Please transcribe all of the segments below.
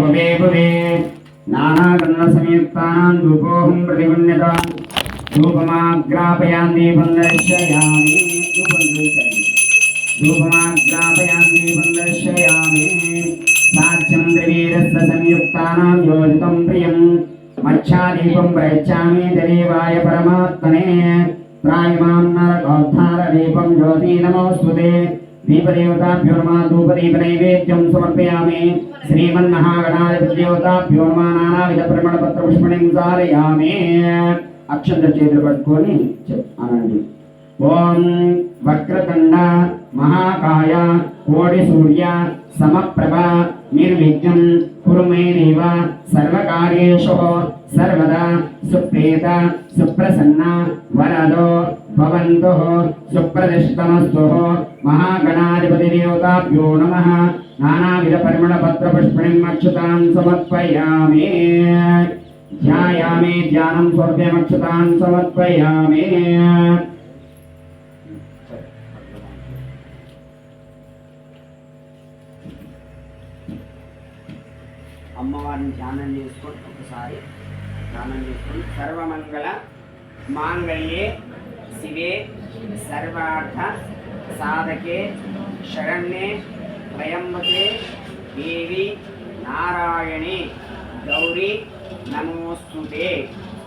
भवे भवे नानागन्धसंयुक्तानां धूपोऽहं प्रतिगुण्यता धूपमाग्रापयामि दीपं दर्शयामि धूपमाग्रापयामि दीपं दर्शयामि साक्ष्यं त्रिवीरस्य संयुक्तानां योजितं प्रियं मच्छादीपं प्रयच्छामि देवाय परमात्मने त्रायमां नरकोद्धारदीपं ज्योति नमोऽस्तुते दीपदेवताभ्यो नमः धूपदीपनैवेद्यं समर्पयामि श्रीमन्महागणाधिपतिदेवताभ्यो नमः नानाविधपरिमళपत्रपुष्पणिं धारयामि अक्षर చేతులు పట్టుకొని అనండి ఓం వక్రతుండ మహాకాయ కోటి సూర్య సమప్రభ నిర్విఘ్నం కురు మే దేవ సర్వకార్యేషు సర్వదా సుప్రీత సుప్రసన్న వరదో భవంతు సుప్రతిష్టమస్తు మహాగణాధిపతి దేవతాభ్యో నమః నానావిధ పరిమళ పత్ర పుష్పణిం అక్షతాన్ సమర్పయామి ध्यायामि ध्यानं स्वर्गमक्षतान् समर्पयामि అమ్మవారిని ధ్యానం చేసుకొని ఒకసారి ధ్యానం చేసుకొని సర్వమంగళ మాంగళ్యే శివే సర్వార్థ సాధకే శరణ్యే త్రయంబకే దేవి నారాయణి గౌరీ नमोस्तुते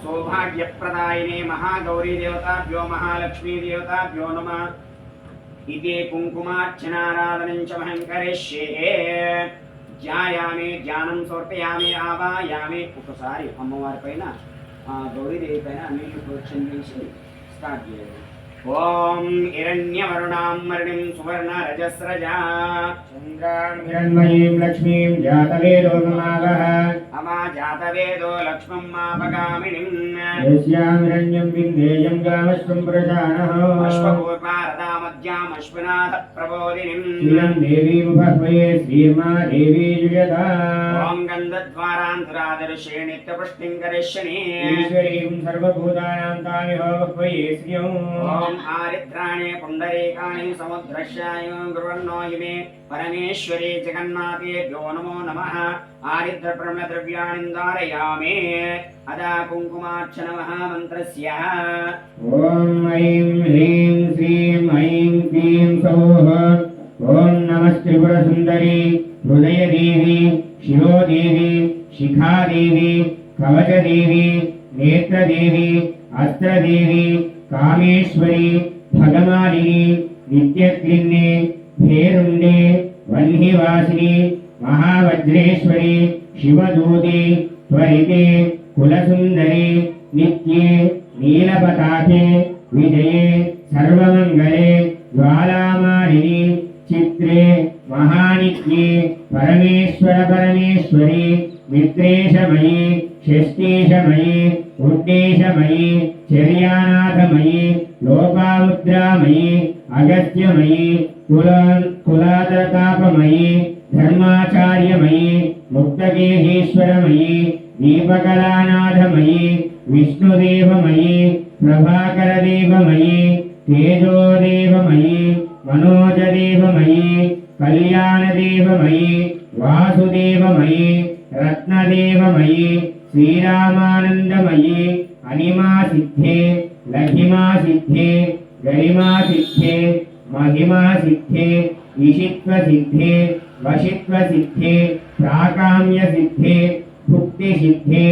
सौभाग्यप्रदायिने महागौरी देवताभ्यो महालक्ष्मी देवताभ्यो नमः इति कुंकुमार्चनाराधनं च महं करिष्ये ध्यायामि ध्यानं समर्पयामि आवायामि ఒకసారి అమ్మవారి పైన గౌరీ దేవి పైన నీళ్లు ప్రోక్షణ చేసి స్టార్ట్ చేయాలి ఓం హిరణ్యవర్ణాం మరణిం సువర్ణ రజస్రజా చంద్రాం హిరణ్మయీం లక్ష్మీం జాతవేదో మమాగః అమా జాతవేదో లక్ష్మం మాపగామినిం యస్యాం హిరణ్యం విందేయం గామశ్వం పురుషానః అశ్వపూర్వారదామధ్యాం అశ్వనాథ ప్రబోధినిం శ్రీయం దేవీం భస్మయే శ్రీర్మా దేవీ జుయదా ఓం గంధద్వారాంతరాదర్శే నిత్యపుష్టిం కరిష్యని ఈశ్వరీం సర్వభూతానాం తామిహో భస్మయే శ్రియం आरिद्राणे पुंडरीकाणि समुद्रश्याय गुरुवर्णो इमे परमेश्वरी जगन्नाथेभ्यो नमो नमः आरिद्रप्रमद्रव्याणि धारयामि अदा कुंकुमार्चन महामन्त्रस्य ॐ ऐं ह्रीं श्रीं ऐं क्लीं सौः ॐ नमस्त्रिपुरसुन्दरी हृदयदेवी शिरोदेवी शिखादेवी कवचदेवी नेत्रदेवी अस्त्रदेवी कामेश्वरी भगमालिनी नित्यग्निन्ने भेरुंडे वह्निवासिनी महावज्रेश्वरी शिवदूते त्वरिते कुलसुंदरी नित्ये नीलपताके विजये सर्वमंगले ज्वालामालिनी चित्रे महानित्ये परमेश्वर परमेश्वरी मित्रेशमयी षष्ठीशमयी उद्देशमयी चर्यानाथमयी लोपामुद्रामयी अगस्त्यमयी कुलादरतापमयी धर्माचार्यमयी मुक्तगेहेश्वरमयी दीपकलानाथमयी विष्णुदेवमयी प्रभाकरदेवमयी तेजोदेवमयी मनोजदेवमयी कल्याणदेवमयी वासुदेवमयी रत्नदेवमयी श्रीरामानंदमयी अनिमा सिद्धे लघिमा सिद्धे गरिमा सिद्धे महिमा सिद्धे विशित्व सिद्धे वशित्व सिद्धे प्राकाम्य सिद्धे भुक्ति सिद्धे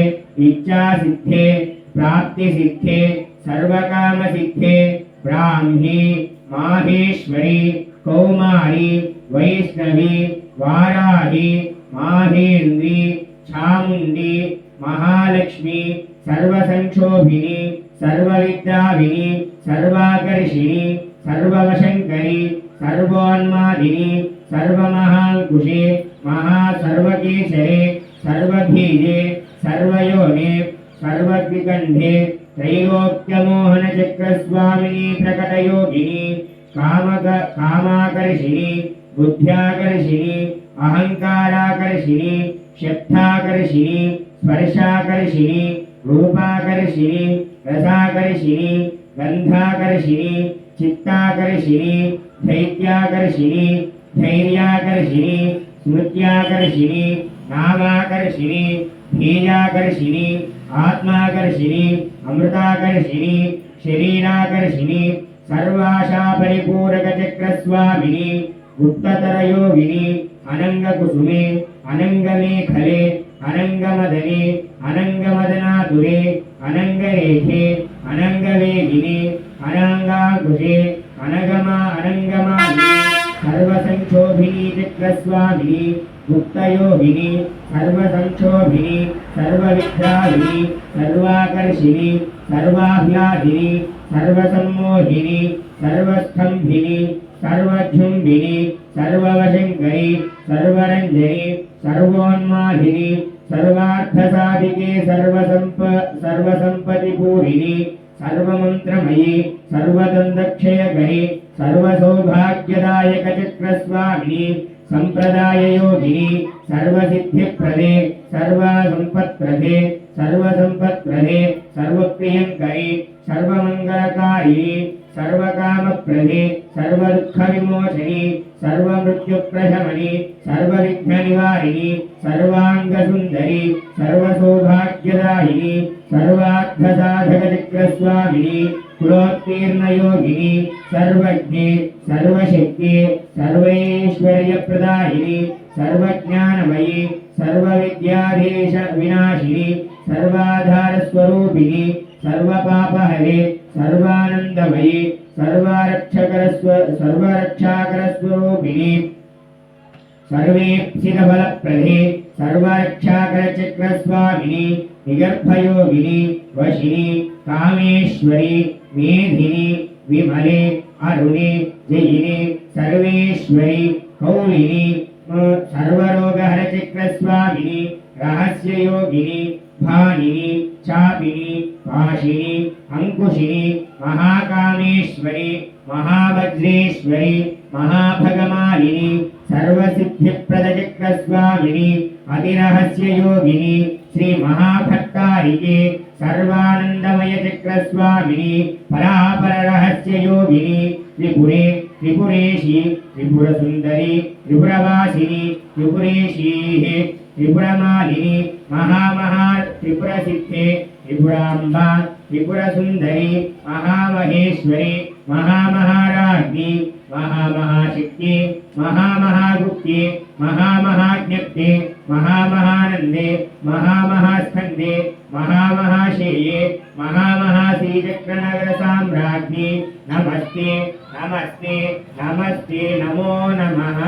इच्छा सिद्धे प्राप्ति सिद्धे सर्वकाम सिद्धे ब्राह्मी माहेश्वरी कौमारी वैष्णवी वाराही माहेन्द्री चामुंडी महालक्ष्मी सर्वसंक्षोभिनी सर्वविद्याविनी सर्वाकर्षिणी सर्ववशंकरी सर्वोन्मादिनी सर्वमहांकुशे महासर्वकेशरे सर्वबीजे सर्वयोने सर्वद्विकंठे त्रैलोक्यमोहनचक्रस्वामिनी प्रकटयोगिनी कामाकर्षिणी बुद्ध्याकर्षिणी अहंकाराकर्षिणी शक्ताकर्षिणी स्पर्शाकर्षिणी रूपाकर्षिणी रसाकर्षिणी गंधाकर्षिणी चित्ताकर्षिणी दैत्याकर्षिणी धैर्याकर्षिणी स्मृत्याकर्षिणी नामाकर्षिणी बीजाकर्षिणी आत्माकर्षिणी अमृताकर्षिणी शरीराकर्षिणी सर्वाशा परिपूरक चक्रस्वामिनी गुप्ततरयोगिनी अनंगकुसुमे अनंगमेखले अनंगमदने अनंगमदनातुरे अनंगरेखे अनंगवेगिनी अनंगाकुशे अनंगमालिनी सर्वसंक्षोभिनी चक्रस्वामिनी गुप्तयोगिनी सर्वसंक्षोभिनी सर्वविद्राविनी सर्वाकर्षिणी सर्वाह्लादिनी सर्वसम्मोहिनी सर्वस्थंभिनी सर्वझुंबिनी सर्ववशंकरी सर्वरंजनी सर्वोन्मादिनी सर्वार्थसाधिके सर्वसंपत्तिपूरिणी सर्वमंत्रमयी सर्वदंदक्षयकरी सर्वसौभाग्यदायक चक्रस्वामिनी संप्रदाय योगिनी सर्वसिद्धिप्रदे सर्वसंपत्प्रदे सर्वसंपत्प्रदे सर्वप्रियंकरी सर्वमंगलकारिणी सर्वकामप्रदे सर्वदुःखविमोचनी सर्वमृत्युप्रशमनी सर्वविघ्ननिवारिणी सर्वाङ्गसुन्दरी सर्वसौभाग्यदायिनी सर्वार्थसाधकचक्रस्वामिनी कुलोत्तीर्णयोगिनी सर्वज्ञे सर्वशक्ति सर्वैश्वर्यप्रदायिनी सर्वज्ञानमयी सर्वविद्याधीश विनाशिनी सर्वाधारस्वरूपिणी सर्वपापहरे सर्वानन्दमयी सर्वरक्षाकरस्वरूपिणी सर्वेप्सितफलप्रदे सर्वरक्षाकरचक्रस्वामिनी निगर्भयोगिनी वशिनी कामेश्वरी मेधिनी विमले अरुणे जयिनी सर्वेश्वरी कौलिनी सर्वरोगहरचक्रस्वामिनी रहस्ययोगिनी भानिनी चापिनी पाशिनी अंकुशिनी महाकामेश्वरी महावज्रेश्वरी महाभगमालिनी सर्वसिद्धिप्रदचक्रस्वामिनी अतिरहस्ययोगिनी श्री महाभट्टारिके सर्वानंदमय चक्रस्वामिनी परापररहस्ययोगिनी त्रिपुरे त्रिपुरेशी त्रिपुरसुंदरी त्रिपुरवासिनी त्रिपुरेशी त्रिपुरमालिनी महामहा त्रिपुरसिद्धे त्रिपुराम्बा त्रिपुरसुंदरी महामहेश्वरी महामहाराज्ञी महामहाशक्ति महामहागुप्ते महामहाज्ञप्ते महामहानंदे महामहास्कंदे महामहाशेये महामहाश्रीचक्रनगर साम्राज्ञी नमस्ते नमस्ते नमस्ते नमो नमः।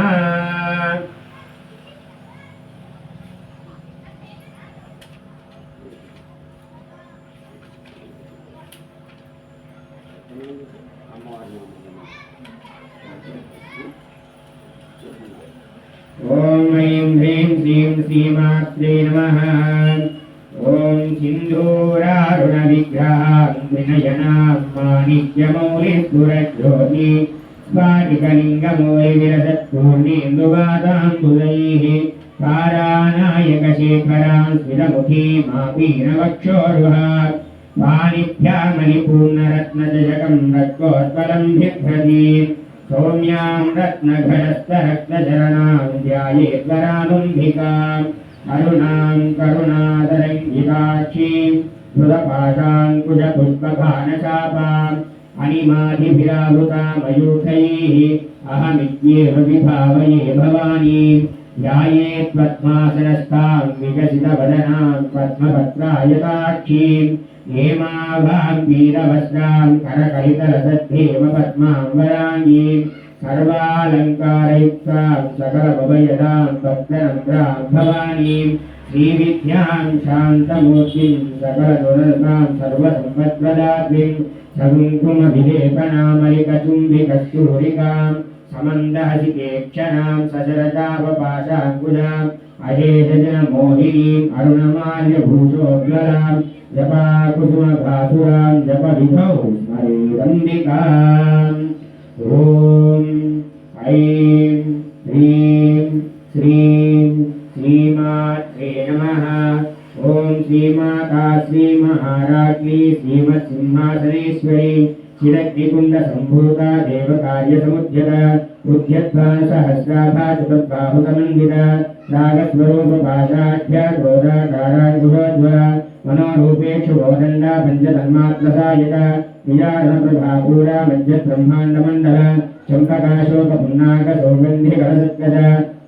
ओम ऐं ह्रीं श्रीं श्रीमात्रे नमः। ओम सिंधूरारुणविग्रहां विनयनां माणिक्यमौलिस्फुरज्योति स्फाटिकलिङ्गमौलिविरसत्पूर्णेन्दुवाताम्बुदैः तारानायकशेखरां स्मितमुखीमापीनवक्षोरुहात् पाणिभ्यामणिपूर्णरत्नजकं रक्तोत्पलं बिभ्रतीम् सौम्यां रत्नघटस्थरत्नचरणां ध्यायेद्वरानुम्भिकाम् अरुणां करुणातरङ्गिताक्षीं धृतपाशाङ्कुशपुष्पभानचापाम् अनिमादिभिरावृतामयूखैः अहमित्येव विभावये भवानीं ध्यायेत्पद्मासनस्थां विकसितवदनां पद्मपत्रायताक्षीं हेमाभां पीतवस्त्रां करकलितरसद्धेम पद्माम्बराङ्गीं सर्वालङ्कारयुक्तां सकलभवयदां भक्तनम्रां भवानीं श्रीविद्यां शान्तमूर्तिं सकलगुणरतां सर्वसम्पत्प्रदात्रीं सकुङ्कुमविलेपनामलिकचुम्बिकस्तूरिकां समन्दहसितेक्षणां सशरतापपाशाङ्कुशाम् अशेषजनमोहिनीम् अरुणमाल्यभूषोज्ज्वलां जपाकुसुमभासुरां जपविधौ स्मरेदम्बिकाम्। ॐ ऐं ह्रीं श्रीं श्रीमात्रे नमः। ॐ श्रीमाता श्रीमहाराज्ञी श्रीमत्सिंहासनेश्वरी चिरग्निकुण्डसम्भूता देवकार्यसमुद्यता उद्यद्भानुसहस्राभा चतुर्बाहुसमन्विता रागस्वरूपपाशाढ्या क्रोधाकाराङ्कुशोज्ज्वला मनोरूपेक्षु गोदण्डा पञ्चतन्मात्रसायिता निजारणप्रभापूरा मध्यब्रह्माण्डमण्डला चम्पकाशोकपुन्नाकसौगन्धिकलसत्कज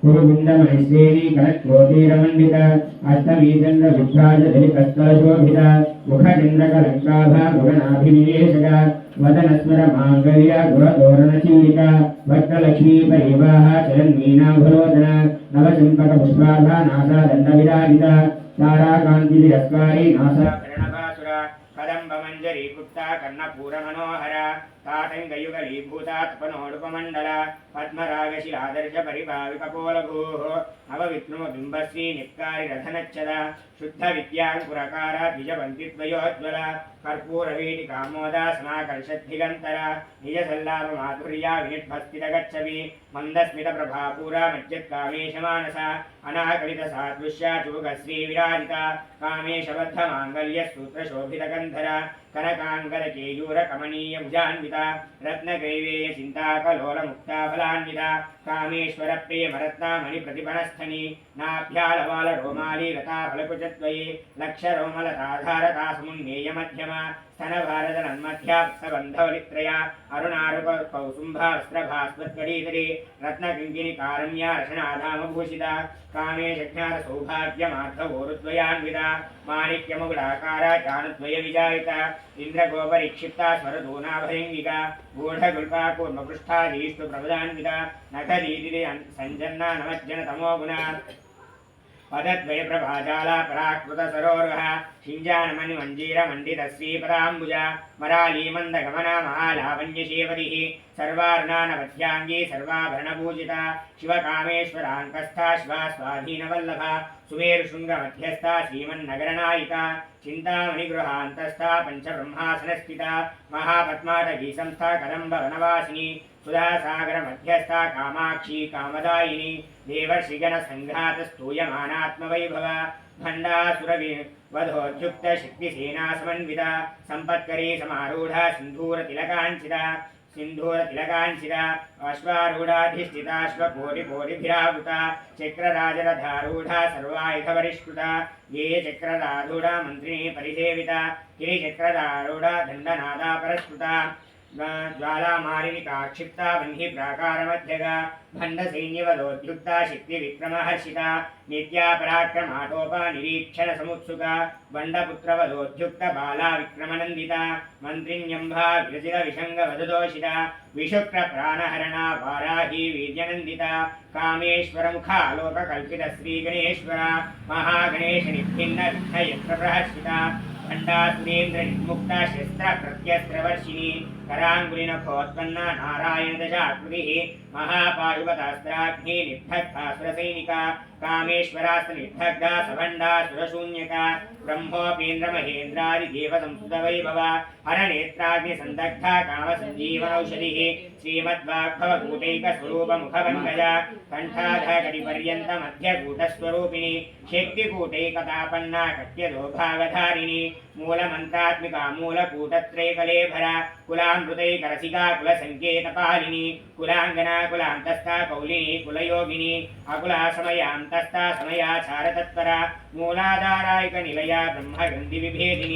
कुरुकुण्डमैश्रेणी कनक्रोटीरमण्डिता अष्टमीचन्द्रविभ्राजदलिकस्थलशोभिता मुखचन्द्रकलङ्काभा गुणनाभिनिवेशका वदनस्मरमाङ्गल्य गुणतोरणचीलिका भट्टलक्ष्मीपरिवाह चलन्मीनाभलोचना नवचम्पकपुष्पाभा नासादण्डविराजिता ताराकान्तिरस्कारी नासाकरणभासुरा कदम्बमञ्जरी गुप्ता कर्णपूरमनोहरा तातङ्गयुगलीभूतात्पनोडुपमण्डला पद्मरागशिलादर्शपरिभाविकपोलभूः नवविक्रमबिम्बश्री निक्कारिरथनच्छदा शुद्धविद्याङ्कुरकारा द्विजपङ्क्तिद्वयोज्ज्वला कर्पूरवीटिकामोदा समाकर्षद्धिगन्तरा निजसल्लाभमाधुर्या विनिर्भस्तितगच्छवि मन्दस्मितप्रभापूरा मज्जत्कामेशमानसा अनाकलितसादृश्या चूकश्रीविराजिता कामेशबद्धमाङ्गल्यसूत्रशोभितगन्धरा कनकाङ्गलकेयूरकमनीयभुजान्विता रत्नकैवेयचिन्ताकलोलमुक्ताफलान्विता कामेश्वरप्रियमरत्नामणिप्रतिपनस्थनी नाभ्यालवालरोमाली लताफलकुचद्वये लक्षरोमलताधारता समुन्नेयमध्यमा स्तनभारतनन्मध्याप्सबन्धवलित्रया अरुणारुकौसुम्भास्त्रभास्वत्करीतरी रत्नकिङ्किणिकारण्या रशनाधामभूषिता कामेशज्ञानसौभाग्यमार्धवोरुद्वयान्विता माणिक्यमुकुटाकारा चानुद्वयविजायिता इन्द्रगोपरिक्षिप्ता स्वरदूनाभयङ्गिका गूढगुल्पा कूर्मपृष्ठाधीष्टु प्रबुदान्विता नखदीदिरे सञ्जन्ना नमज्जनतमोगुणा पदद्वयप्रभाजाला पराकृतसरोरुहः शिञ्जानमणिमञ्जीरमण्डितश्रीपदाम्बुजा मरालीमन्दगमना महालावण्यशेवतिः सर्वार्णानवध्याङ्गी सर्वाभरणपूजिता शिवकामेश्वराङ्कस्था शिवा स्वाधीनवल्लभा सुमेरुशृङ्गमध्यस्था श्रीमन्नगरनायिका चिन्तामणिगृहान्तस्था पञ्चब्रह्मासनस्थिता महापद्माटकी संस्था कदम्बवनवासिनी सुधासागरमध्यस्था कामाक्षी कामदायिनी देवर्षिगणसङ्घातस्तूयमानात्मवैभवा भण्डासुरवधोद्युक्तशक्तिसेनासमन्विता सम्पत्करी समारूढा सिन्धूरतिलकाञ्चिता अश्वारूढाधिष्ठिताश्वकोटिकोटिभिरावृता चक्रराजरथारूढा सर्वायुधपरिष्कृता ये चक्ररारूढा मन्त्रिणी परिसेविता गिरिचक्ररारूढा दण्डनादा परस्कृता ज्वालामालिनिकाक्षिप्ता वह्निप्राकारमध्यगा भण्डसैन्यवदोद्युक्ता शक्तिविक्रमहर्षिता नित्या पराक्रमाटोपा निरीक्षणसमुत्सुका बण्डपुत्रवदोद्युक्तबाला विक्रमनन्दिता मन्त्रिण्यम्भा विरचितविषङ्गवददोषिता विशुक्रप्राणहरणा वाराही वीर्यनन्दिता कामेश्वरमुखालोककल्पितश्रीगणेश्वरा महागणेशनिभिन्नविघ्नयत्रप्रहर्षिता भण्डासुरेन्द्रनिर्मुक्ता शस्त्रप्रत्यस्त्रवर्षिणी कराङ्गुलिनखोत्पन्ना नारायणदशाकृतिः महापाशुपतास्त्राग्नि निर्दग्धासुरसैनिका कामेश्वरास्त्रनिर्दग्धा सभण्डासुरशून्यका ब्रह्मोपेन्द्रमहेन्द्रादिदेवसंस्तुतवैभवा हरनेत्राग्निसन्दग्धा कामसञ्जीवनौषधिः श्रीमद्वाग्भवकूटैकस्वरूपमुखपङ्कजा कण्ठाधकटिपर्यन्तमध्यकूटस्वरूपिणी शक्तिकूटैकतापन्ना कट्यदोभागधारिणी मूलमन्त्रात्मिका मूलकूटत्रैकलेभरा कुलामृतैकरसिका कुलसङ्केतपालिनी कुलाङ्गना कुलान्तस्था कौलिनी कुलयोगिनी अकुला समयान्तस्था समयाचारतत्परा मूलाधारायिकनिलया ब्रह्मग्रन्थिविभेदिनी